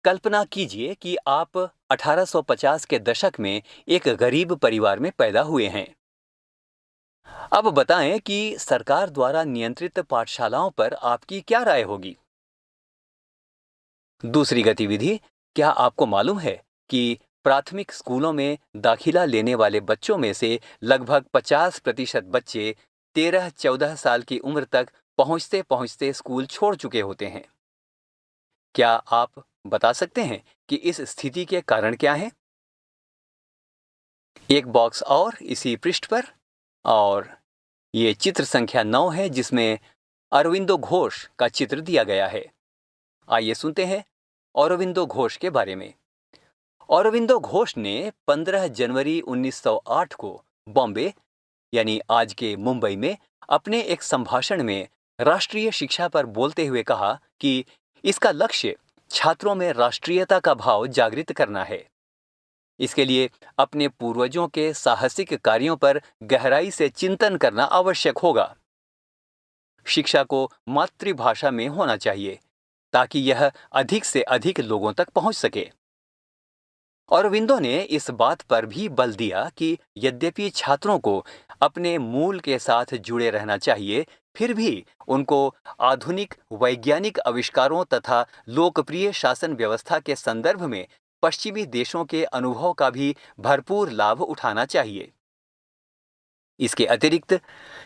कल्पना कीजिए कि आप 1850 के दशक में एक गरीब परिवार में पैदा हुए हैं। अब बताएं कि सरकार द्वारा नियंत्रित पाठशालाओं पर आपकी क्या राय होगी। दूसरी गतिविधि, क्या आपको मालूम है कि प्राथमिक स्कूलों में दाखिला लेने वाले बच्चों में से लगभग 50% बच्चे 13-14 साल की उम्र तक पहुंचते पहुंचते स्कूल छोड़ चुके होते हैं। क्या आप बता सकते हैं कि इस स्थिति के कारण क्या है? एक बॉक्स और इसी पृष्ठ पर, और ये चित्र संख्या 9 है, जिसमें अरविंदो घोष का चित्र दिया गया है। आइए सुनते हैं अरविंदो घोष के बारे में। अरविंदो घोष ने 15 जनवरी 1908 को बॉम्बे, यानी आज के मुंबई में, अपने एक संभाषण में राष्ट्रीय शिक्षा पर बोलते हुए कहा कि इसका लक्ष्य छात्रों में राष्ट्रीयता का भाव जागृत करना है। इसके लिए अपने पूर्वजों के साहसिक कार्यों पर गहराई से चिंतन करना आवश्यक होगा। शिक्षा को मातृभाषा में होना चाहिए ताकि यह अधिक से अधिक लोगों तक पहुंच सके। अरविंदो ने इस बात पर भी बल दिया कि यद्यपि छात्रों को अपने मूल के साथ जुड़े रहना चाहिए, फिर भी उनको आधुनिक वैज्ञानिक आविष्कारों तथा लोकप्रिय शासन व्यवस्था के संदर्भ में पश्चिमी देशों के अनुभव का भी भरपूर लाभ उठाना चाहिए। इसके अतिरिक्त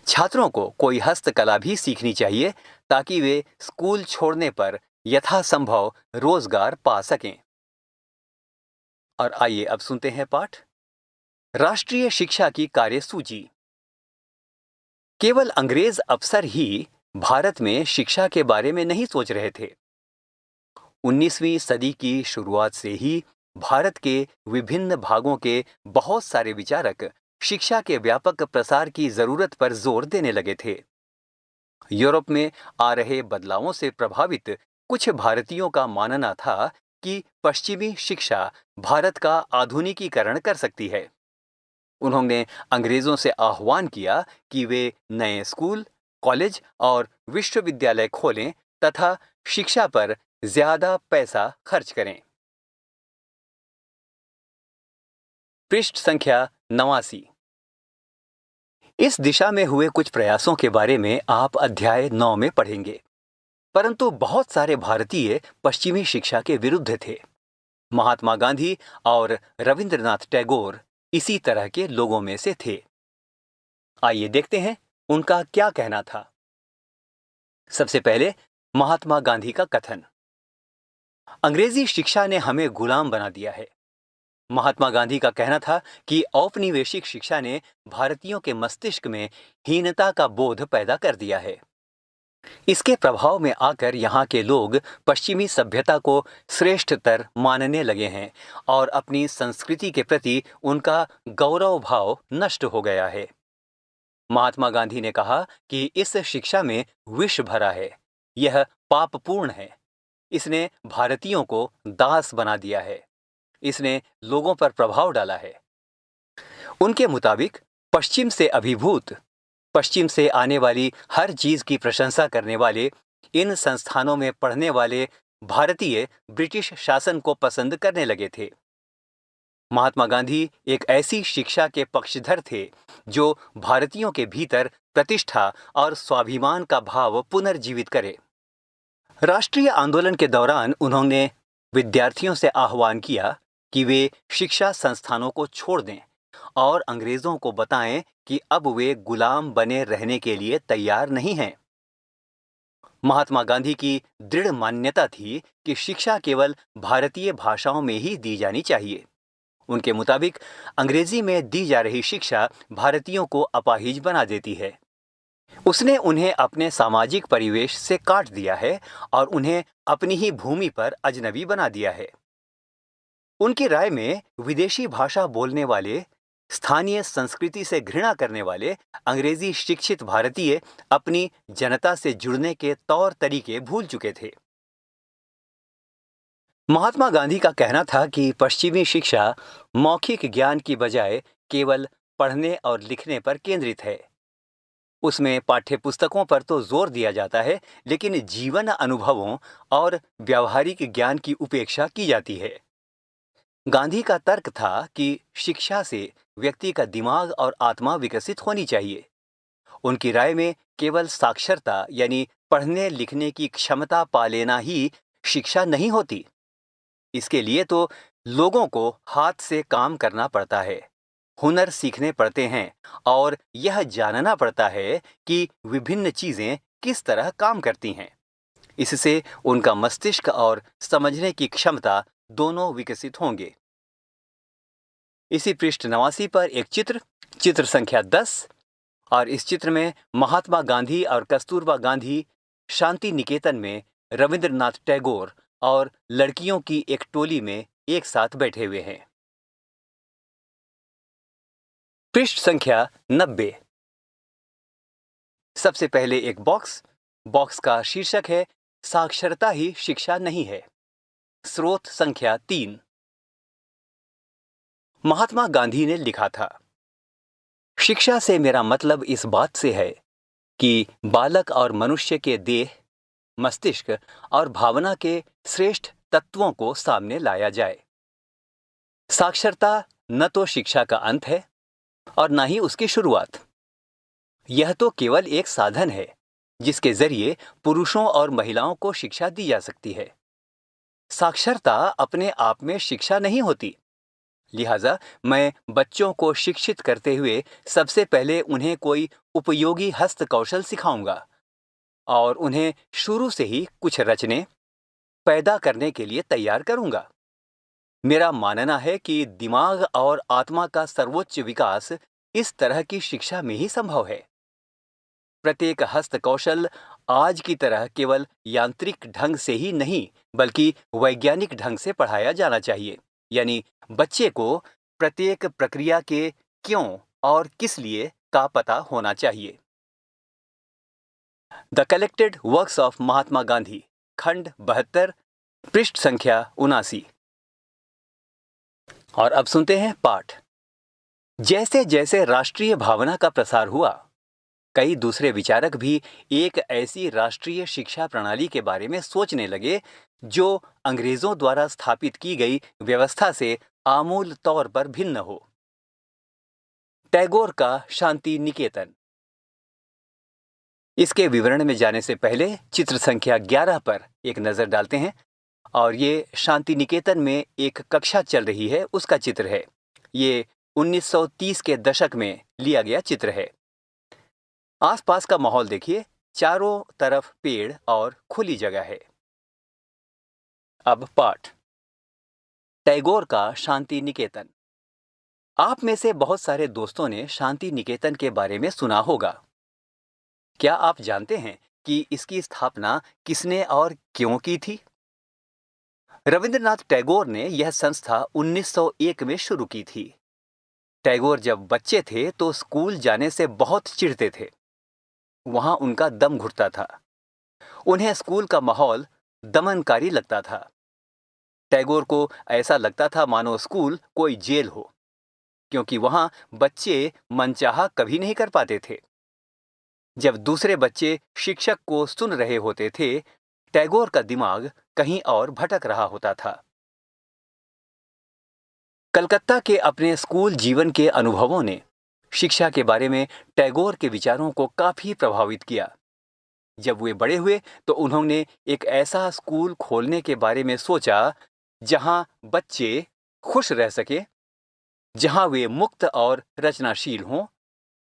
छात्रों को कोई हस्तकला भी सीखनी चाहिए ताकि वे स्कूल छोड़ने पर यथासंभव रोजगार पा सकें। और आइए अब सुनते हैं पाठ राष्ट्रीय शिक्षा की कार्यसूची। केवल अंग्रेज अफसर ही भारत में शिक्षा के बारे में नहीं सोच रहे थे। 19वीं सदी की शुरुआत से ही भारत के विभिन्न भागों के बहुत सारे विचारक शिक्षा के व्यापक प्रसार की जरूरत पर जोर देने लगे थे। यूरोप में आ रहे बदलावों से प्रभावित कुछ भारतीयों का मानना था कि पश्चिमी शिक्षा भारत का आधुनिकीकरण कर सकती है। उन्होंने अंग्रेजों से आह्वान किया कि वे नए स्कूल, कॉलेज और विश्वविद्यालय खोलें तथा शिक्षा पर ज्यादा पैसा खर्च करें। पृष्ठ संख्या 89। इस दिशा में हुए कुछ प्रयासों के बारे में आप अध्याय 9 में पढ़ेंगे, परंतु बहुत सारे भारतीय पश्चिमी शिक्षा के विरुद्ध थे। महात्मा गांधी और रविंद्रनाथ टैगोर इसी तरह के लोगों में से थे। आइए देखते हैं उनका क्या कहना था। सबसे पहले महात्मा गांधी का कथन, अंग्रेजी शिक्षा ने हमें गुलाम बना दिया है। महात्मा गांधी का कहना था कि औपनिवेशिक शिक्षा ने भारतीयों के मस्तिष्क में हीनता का बोध पैदा कर दिया है। इसके प्रभाव में आकर यहाँ के लोग पश्चिमी सभ्यता को श्रेष्ठतर मानने लगे हैं और अपनी संस्कृति के प्रति उनका गौरव भाव नष्ट हो गया है। महात्मा गांधी ने कहा कि इस शिक्षा में विष भरा है, यह पापपूर्ण है, इसने भारतीयों को दास बना दिया है, इसने लोगों पर प्रभाव डाला है। उनके मुताबिक पश्चिम से अभिभूत, पश्चिम से आने वाली हर चीज की प्रशंसा करने वाले इन संस्थानों में पढ़ने वाले भारतीय ब्रिटिश शासन को पसंद करने लगे थे। महात्मा गांधी एक ऐसी शिक्षा के पक्षधर थे जो भारतीयों के भीतर प्रतिष्ठा और स्वाभिमान का भाव पुनर्जीवित करे। राष्ट्रीय आंदोलन के दौरान उन्होंने विद्यार्थियों से आह्वान किया कि वे शिक्षा संस्थानों को छोड़ दें और अंग्रेजों को बताएं कि अब वे गुलाम बने रहने के लिए तैयार नहीं हैं। महात्मा गांधी की दृढ़ मान्यता थी कि शिक्षा केवल भारतीय भाषाओं में ही दी जानी चाहिए। उनके मुताबिक अंग्रेजी में दी जा रही शिक्षा भारतीयों को अपाहिज बना देती है। उसने उन्हें अपने सामाजिक परिवेश से काट दिया है और उन्हें अपनी ही भूमि पर अजनबी बना दिया है। उनकी राय में विदेशी भाषा बोलने वाले, स्थानीय संस्कृति से घृणा करने वाले अंग्रेजी शिक्षित भारतीय अपनी जनता से जुड़ने के तौर तरीके भूल चुके थे। महात्मा गांधी का कहना था कि पश्चिमी शिक्षा मौखिक ज्ञान की बजाय केवल पढ़ने और लिखने पर केंद्रित है। उसमें पाठ्य पुस्तकों पर तो जोर दिया जाता है, लेकिन जीवन अनुभवों और व्यावहारिक ज्ञान की उपेक्षा की जाती है। गांधी का तर्क था कि शिक्षा से व्यक्ति का दिमाग और आत्मा विकसित होनी चाहिए। उनकी राय में केवल साक्षरता यानी पढ़ने लिखने की क्षमता पा लेना ही शिक्षा नहीं होती। इसके लिए तो लोगों को हाथ से काम करना पड़ता है, हुनर सीखने पड़ते हैं और यह जानना पड़ता है कि विभिन्न चीजें किस तरह काम करती हैं। इससे उनका मस्तिष्क और समझने की क्षमता दोनों विकसित होंगे। इसी पृष्ठ 89 पर एक चित्र संख्या 10, और इस चित्र में महात्मा गांधी और कस्तूरबा गांधी शांति निकेतन में रविंद्रनाथ टैगोर और लड़कियों की एक टोली में एक साथ बैठे हुए हैं। पृष्ठ संख्या 90। सबसे पहले एक बॉक्स का शीर्षक है साक्षरता ही शिक्षा नहीं है। स्रोत संख्या 3। महात्मा गांधी ने लिखा था, शिक्षा से मेरा मतलब इस बात से है कि बालक और मनुष्य के देह, मस्तिष्क और भावना के श्रेष्ठ तत्वों को सामने लाया जाए। साक्षरता न तो शिक्षा का अंत है और न ही उसकी शुरुआत। यह तो केवल एक साधन है जिसके जरिए पुरुषों और महिलाओं को शिक्षा दी जा सकती है। साक्षरता अपने आप में शिक्षा नहीं होती। लिहाजा मैं बच्चों को शिक्षित करते हुए सबसे पहले उन्हें कोई उपयोगी हस्त कौशल सिखाऊंगा और उन्हें शुरू से ही कुछ रचने, पैदा करने के लिए तैयार करूंगा। मेरा मानना है कि दिमाग और आत्मा का सर्वोच्च विकास इस तरह की शिक्षा में ही संभव है। प्रत्येक हस्त कौशल आज की तरह केवल यांत्रिक ढंग से ही नहीं बल्कि वैज्ञानिक ढंग से पढ़ाया जाना चाहिए। यानी बच्चे को प्रत्येक प्रक्रिया के क्यों और किस लिए का पता होना चाहिए। The collected works of Mahatma Gandhi, खंड 72, पृष्ठ संख्या 79। और अब सुनते हैं पाठ। जैसे जैसे राष्ट्रीय भावना का प्रसार हुआ, कई दूसरे विचारक भी एक ऐसी राष्ट्रीय शिक्षा प्रणाली के बारे में सोचने लगे जो अंग्रेजों द्वारा स्थापित की गई व्यवस्था से आमूल तौर पर भिन्न हो। टैगोर का शांति निकेतन। इसके विवरण में जाने से पहले चित्र संख्या 11 पर एक नजर डालते हैं और ये शांति निकेतन में एक कक्षा चल रही है उसका चित्र है। ये 1930 के दशक में लिया गया चित्र है। आसपास का माहौल देखिए, चारों तरफ पेड़ और खुली जगह है। अब पाठ। टैगोर का शांति निकेतन। आप में से बहुत सारे दोस्तों ने शांति निकेतन के बारे में सुना होगा। क्या आप जानते हैं कि इसकी स्थापना किसने और क्यों की थी? रविंद्रनाथ टैगोर ने यह संस्था 1901 में शुरू की थी। टैगोर जब बच्चे थे तो स्कूल जाने से बहुत चिढ़ते थे। वहां उनका दम घुटता था। उन्हें स्कूल का माहौल दमनकारी लगता था। टैगोर को ऐसा लगता था मानो स्कूल कोई जेल हो, क्योंकि वहां बच्चे मनचाहा कभी नहीं कर पाते थे। जब दूसरे बच्चे शिक्षक को सुन रहे होते थे, टैगोर का दिमाग कहीं और भटक रहा होता था। कलकत्ता के अपने स्कूल जीवन के अनुभवों ने शिक्षा के बारे में टैगोर के विचारों को काफी प्रभावित किया। जब वे बड़े हुए तो उन्होंने एक ऐसा स्कूल खोलने के बारे में सोचा जहां बच्चे खुश रह सके, जहां वे मुक्त और रचनाशील हों,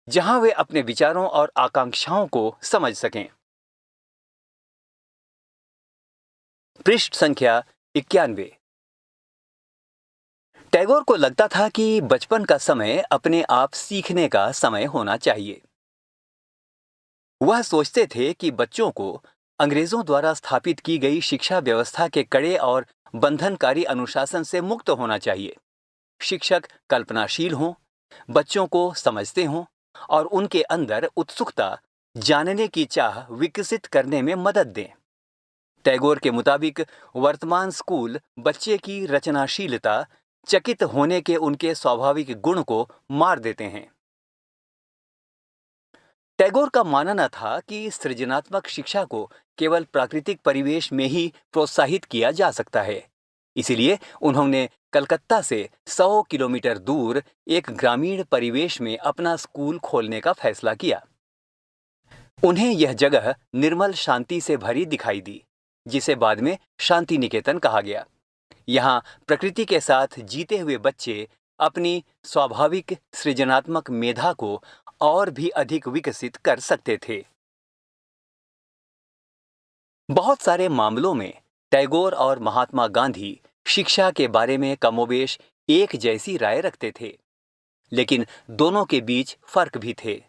जहां वे अपने विचारों और आकांक्षाओं को समझ सकें। पृष्ठ संख्या 91। टैगोर को लगता था कि बचपन का समय अपने आप सीखने का समय होना चाहिए। वह सोचते थे कि बच्चों को अंग्रेजों द्वारा स्थापित की गई शिक्षा व्यवस्था के कड़े और बंधनकारी अनुशासन से मुक्त होना चाहिए। शिक्षक कल्पनाशील हों, बच्चों को समझते हों और उनके अंदर उत्सुकता, जानने की चाह विकसित करने में मदद दें। टैगोर के मुताबिक वर्तमान स्कूल बच्चे की रचनाशीलता, चकित होने के उनके स्वाभाविक गुण को मार देते हैं। टैगोर का मानना था कि सृजनात्मक शिक्षा को केवल प्राकृतिक परिवेश में ही प्रोत्साहित किया जा सकता है। इसीलिए उन्होंने कलकत्ता से 100 किलोमीटर दूर एक ग्रामीण परिवेश में अपना स्कूल खोलने का फैसला किया। उन्हें यह जगह निर्मल शांति से भरी दिखाई दी, जिसे बाद में शांति निकेतन कहा गया। यहाँ प्रकृति के साथ जीते हुए बच्चे अपनी स्वाभाविक सृजनात्मक मेधा को और भी अधिक विकसित कर सकते थे। बहुत सारे मामलों में टैगोर और महात्मा गांधी शिक्षा के बारे में कमोबेश एक जैसी राय रखते थे, लेकिन दोनों के बीच फर्क भी थे।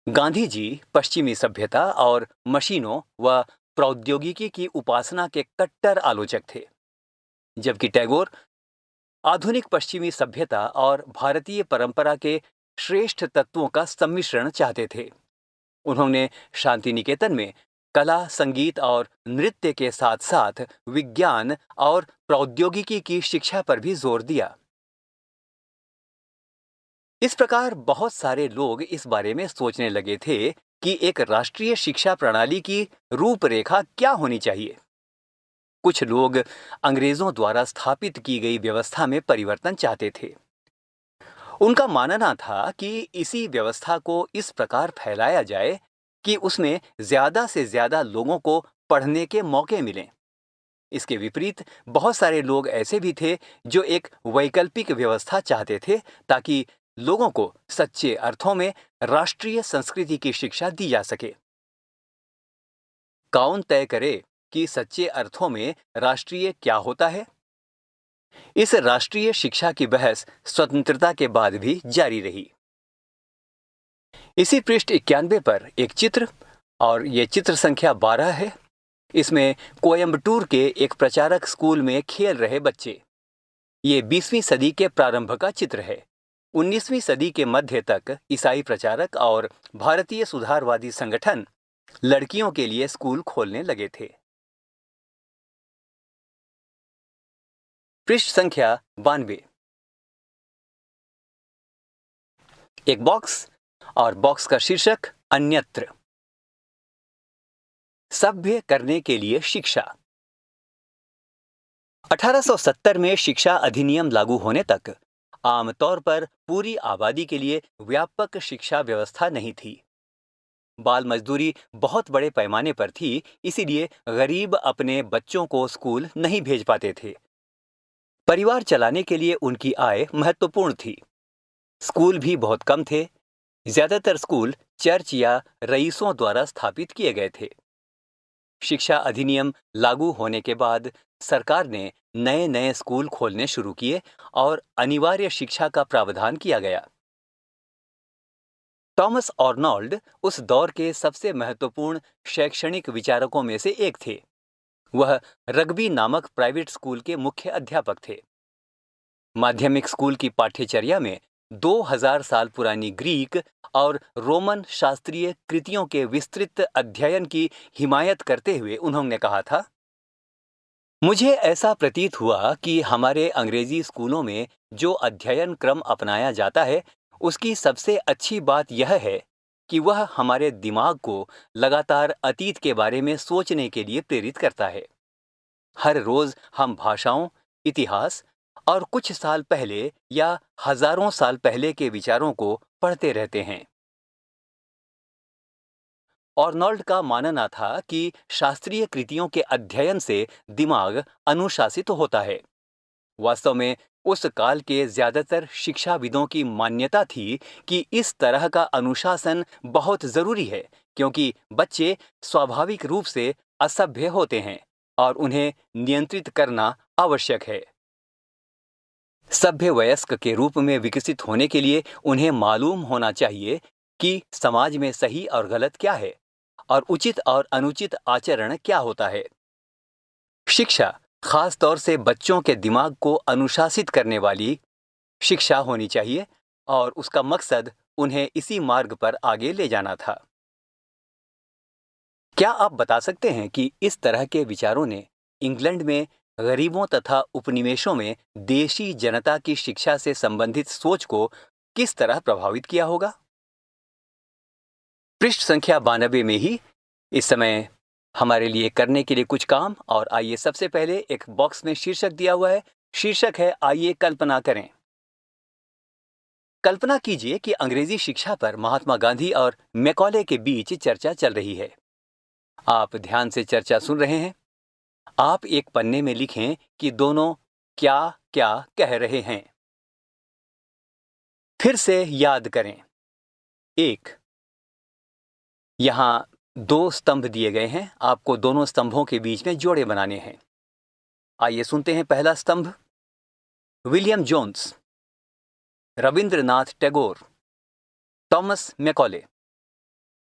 गांधी जी पश्चिमी सभ्यता और मशीनों व प्रौद्योगिकी की उपासना के कट्टर आलोचक थे, जबकि टैगोर आधुनिक पश्चिमी सभ्यता और भारतीय परंपरा के श्रेष्ठ तत्वों का सम्मिश्रण चाहते थे। उन्होंने शांति निकेतन में कला, संगीत और नृत्य के साथ साथ विज्ञान और प्रौद्योगिकी की शिक्षा पर भी जोर दिया। इस प्रकार बहुत सारे लोग इस बारे में सोचने लगे थे कि एक राष्ट्रीय शिक्षा प्रणाली की रूपरेखा क्या होनी चाहिए। कुछ लोग अंग्रेजों द्वारा स्थापित की गई व्यवस्था में परिवर्तन चाहते थे। उनका मानना था कि इसी व्यवस्था को इस प्रकार फैलाया जाए कि उसमें ज्यादा से ज्यादा लोगों को पढ़ने के मौके मिलें। इसके विपरीत बहुत सारे लोग ऐसे भी थे जो एक वैकल्पिक व्यवस्था चाहते थे ताकि लोगों को सच्चे अर्थों में राष्ट्रीय संस्कृति की शिक्षा दी जा सके। कौन तय करे कि सच्चे अर्थों में राष्ट्रीय क्या होता है? इस राष्ट्रीय शिक्षा की बहस स्वतंत्रता के बाद भी जारी रही। इसी पृष्ठ 91 पर एक चित्र, और ये चित्र संख्या 12 है। इसमें कोयम्बटूर के एक प्रचारक स्कूल में खेल रहे बच्चे। ये 20वीं सदी के प्रारंभ का चित्र है। 19वीं सदी के मध्य तक ईसाई प्रचारक और भारतीय सुधारवादी संगठन लड़कियों के लिए स्कूल खोलने लगे थे। पृष्ठ संख्या 92। एक बॉक्स और बॉक्स का शीर्षक अन्यत्र। सभ्य करने के लिए शिक्षा। 1870 में शिक्षा अधिनियम लागू होने तक आमतौर पर पूरी आबादी के लिए व्यापक शिक्षा व्यवस्था नहीं थी। बाल मजदूरी बहुत बड़े पैमाने पर थी, इसीलिए गरीब अपने बच्चों को स्कूल नहीं भेज पाते थे। परिवार चलाने के लिए उनकी आय महत्वपूर्ण थी। स्कूल भी बहुत कम थे। ज्यादातर स्कूल चर्च या रईसों द्वारा स्थापित किए गए थे। शिक्षा अधिनियम लागू होने के बाद सरकार ने नए नए स्कूल खोलने शुरू किए और अनिवार्य शिक्षा का प्रावधान किया गया। टॉमस आर्नोल्ड उस दौर के सबसे महत्वपूर्ण शैक्षणिक विचारकों में से एक थे। वह रग्बी नामक प्राइवेट स्कूल के मुख्य अध्यापक थे। माध्यमिक स्कूल की पाठ्यचर्या में 2000 साल पुरानी ग्रीक और रोमन शास्त्रीय कृतियों के विस्तृत अध्ययन की हिमायत करते हुए उन्होंने कहा था, मुझे ऐसा प्रतीत हुआ कि हमारे अंग्रेजी स्कूलों में जो अध्ययन क्रम अपनाया जाता है उसकी सबसे अच्छी बात यह है कि वह हमारे दिमाग को लगातार अतीत के बारे में सोचने के लिए प्रेरित करता है। हर रोज हम भाषाओं, इतिहास और कुछ साल पहले या हजारों साल पहले के विचारों को पढ़ते रहते हैं। आर्नोल्ड का मानना था कि शास्त्रीय कृतियों के अध्ययन से दिमाग अनुशासित होता है। वास्तव में उस काल के ज्यादातर शिक्षाविदों की मान्यता थी कि इस तरह का अनुशासन बहुत जरूरी है, क्योंकि बच्चे स्वाभाविक रूप से असभ्य होते हैं और उन्हें नियंत्रित करना आवश्यक है। सभ्य वयस्क के रूप में विकसित होने के लिए उन्हें मालूम होना चाहिए कि समाज में सही और गलत क्या है और उचित और अनुचित आचरण क्या होता है। शिक्षा खास तौर से बच्चों के दिमाग को अनुशासित करने वाली शिक्षा होनी चाहिए और उसका मकसद उन्हें इसी मार्ग पर आगे ले जाना था। क्या आप बता सकते हैं कि इस तरह के विचारों ने इंग्लैंड में गरीबों तथा उपनिवेशों में देशी जनता की शिक्षा से संबंधित सोच को किस तरह प्रभावित किया होगा? पृष्ठ संख्या 92 में ही इस समय हमारे लिए करने के लिए कुछ काम, और आइए सबसे पहले एक बॉक्स में शीर्षक दिया हुआ है। शीर्षक है, आइए कल्पना करें। कल्पना कीजिए कि अंग्रेजी शिक्षा पर महात्मा गांधी और मैकॉले के बीच चर्चा चल रही है। आप ध्यान से चर्चा सुन रहे हैं। आप एक पन्ने में लिखें कि दोनों क्या क्या कह रहे हैं। फिर से याद करें। 1, यहां 2 स्तंभ दिए गए हैं। आपको दोनों स्तंभों के बीच में जोड़े बनाने हैं। आइए सुनते हैं पहला स्तंभ। William Jones, Rabindranath Tagore, Thomas Macaulay,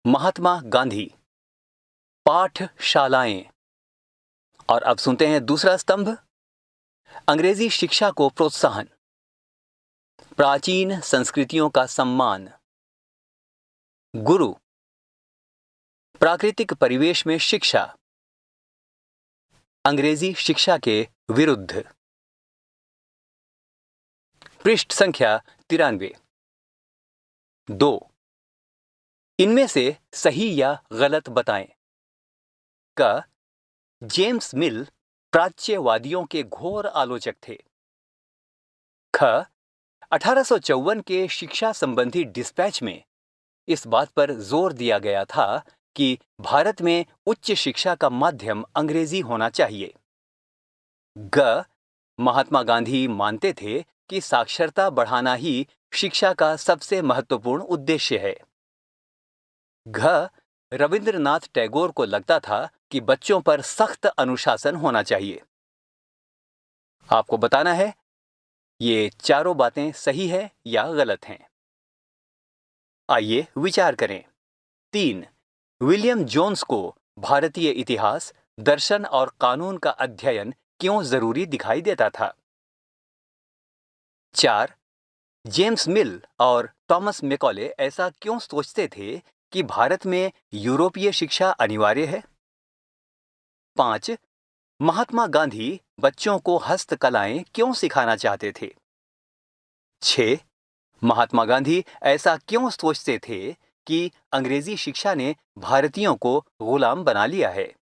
Mahatma Gandhi, पाठशालाएं। और अब सुनते हैं दूसरा स्तंभ। अंग्रेजी शिक्षा को प्रोत्साहन, प्राचीन संस्कृतियों का सम्मान, गुरु, प्राकृतिक परिवेश में शिक्षा, अंग्रेजी शिक्षा के विरुद्ध। पृष्ठ संख्या 93। 2. इनमें से सही या गलत बताएं। क. जेम्स मिल प्राच्यवादियों के घोर आलोचक थे। ख. 1854 के शिक्षा संबंधी डिस्पैच में इस बात पर जोर दिया गया था कि भारत में उच्च शिक्षा का माध्यम अंग्रेजी होना चाहिए। ग. महात्मा गांधी मानते थे कि साक्षरता बढ़ाना ही शिक्षा का सबसे महत्वपूर्ण उद्देश्य है। घ. रविंद्रनाथ टैगोर को लगता था कि बच्चों पर सख्त अनुशासन होना चाहिए। आपको बताना है ये चारों बातें सही है या गलत हैं। आइए विचार करें। 3. विलियम जोन्स को भारतीय इतिहास, दर्शन और कानून का अध्ययन क्यों जरूरी दिखाई देता था? 4. जेम्स मिल और थॉमस मैकॉले ऐसा क्यों सोचते थे कि भारत में यूरोपीय शिक्षा अनिवार्य है? 5. महात्मा गांधी बच्चों को हस्तकलाएं क्यों सिखाना चाहते थे? 6. महात्मा गांधी ऐसा क्यों सोचते थे कि अंग्रेजी शिक्षा ने भारतीयों को गुलाम बना लिया है?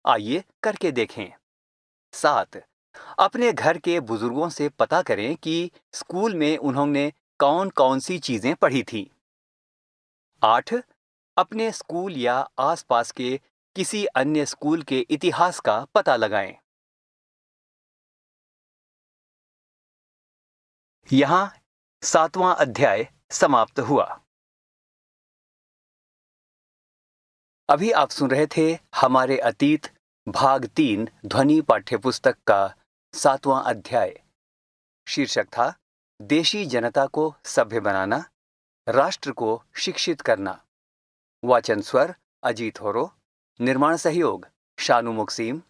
आइए करके देखें। 7. अपने घर के बुजुर्गों से पता करें कि स्कूल में उन्होंने कौन कौन सी चीजें पढ़ी थी। 8. अपने स्कूल या आसपास के किसी अन्य स्कूल के इतिहास का पता लगाएं। यहां 7वां अध्याय समाप्त हुआ। अभी आप सुन रहे थे हमारे अतीत भाग 3 ध्वनि पाठ्यपुस्तक का 7वां अध्याय। शीर्षक था देशी जनता को सभ्य बनाना, राष्ट्र को शिक्षित करना। वाचन स्वर अजीत होरो, निर्माण सहयोग शानू मुक्सीम,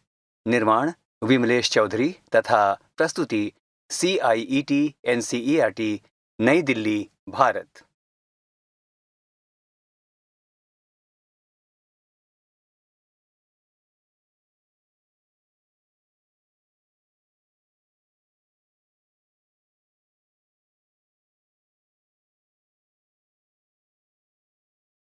निर्माण विमलेश चौधरी तथा प्रस्तुति CIET NCERT नई दिल्ली, भारत।